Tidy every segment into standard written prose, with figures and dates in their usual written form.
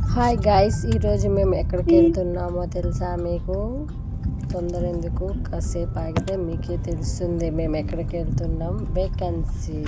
Hi guys, ఈరోజు మేము ఎక్కడికి వెళ్తున్నామో తెలుసా మీకు? తొందర ఎందుకు, కాసేపు ఆగితే మీకే తెలుస్తుంది మేము ఎక్కడికి వెళ్తున్నాం. వేకెన్సీ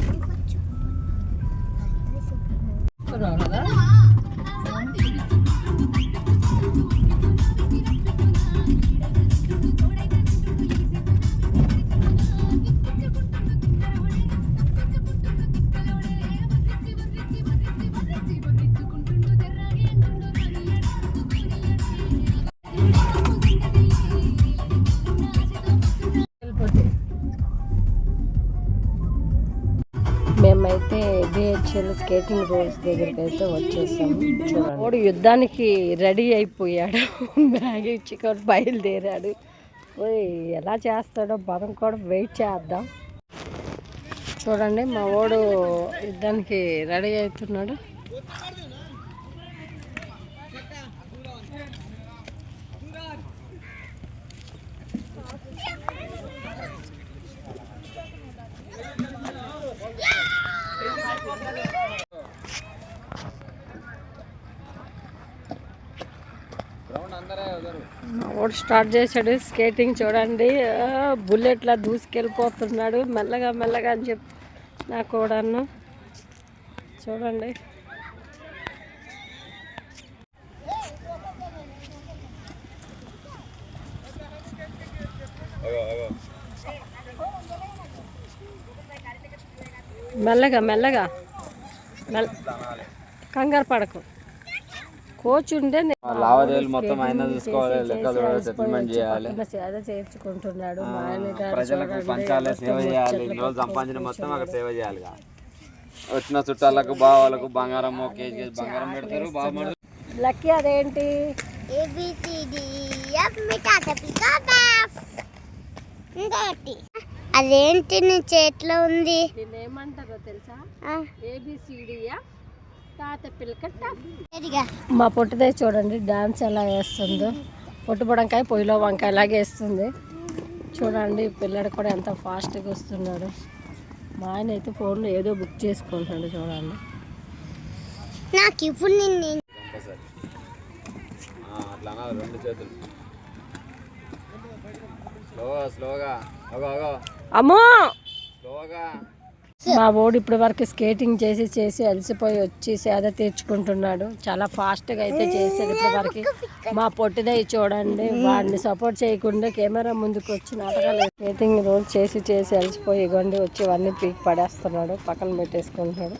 మేమైతే బిహెచ్ఎల్ స్కేటింగ్ రోడ్స్ దగ్గరికి అయితే వచ్చేసాము. చూడండి, వాడు యుద్ధానికి రెడీ అయిపోయాడు. బ్యాగ్ ఇచ్చుకొని బయలుదేరాడు. ఎలా చేస్తాడో మనం కూడా వెయిట్ చేద్దాం. చూడండి, మా వాడు యుద్ధానికి రెడీ అవుతున్నాడు. వాడు స్టార్ట్ చేశాడు స్కేటింగ్. చూడండి, బుల్లెట్లా దూసుకెళ్ళిపోతున్నాడు మెల్లగా మెల్లగా అని చెప్పి నా కూడాను. చూడండి, మెల్లగా మెల్లగా కంగారు పడకు. కోచ్ ఉండే లావాదేవీలు మొత్తం ఆయన చూసుకోవాలి, లెక్కలు సెటిల్మెంట్ చేయాలి, సేద చేర్చుకుంటున్నాడు. ప్రజలకు పంచాలి, సేవ చేయాలి. రోజు సంపాదించిన మొత్తం అక్కడ సేవ చేయాలి. వచ్చిన చుట్టాలకు బావాలకు బంగారం కేజీ బంగారం పెడతారు. బాగా లక్కీ అదేంటి? అదేంటి నీ చేతిలో ఉంది? దీన్ని ఏమంటారో తెలుసా? ABCDF తాత పిల్లకట్ట. మా పొట్టుదే చూడండి డాన్స్ ఎలా వేస్తుందో. పొట్టు బుడంకాయ పొయ్యిలో వంకాయ లాగే వేస్తుంది. చూడండి, పిల్లడు కూడా ఎంత ఫాస్ట్గా వస్తున్నాడు. మా ఆయన అయితే ఫోన్లో ఏదో బుక్ చేసుకుంటున్నాడు. చూడండి, నాకు ఇప్పుడు అట్లా రెండు చేతులు స్లోగా అమ్మో. స్లోగా. మా వాడు ఇప్పటి వరకు స్కేటింగ్ చేసి చేసి అలసిపోయి వచ్చి సేద తీర్చుకుంటున్నాడు. చాలా ఫాస్ట్గా అయితే చేశాడు ఇప్పటి వరకు. మా పొట్టిదే చూడండి, వాడిని సపోర్ట్ చేయకుండా కెమెరా ముందుకు వచ్చి నాటకాలు స్కేటింగ్ రోజు చేసి చేసి అలసిపోయి ఇగోండి వచ్చి ఇవన్నీ పీక్ పడేస్తున్నాడు, పక్కన పెట్టేసుకుంటున్నాడు.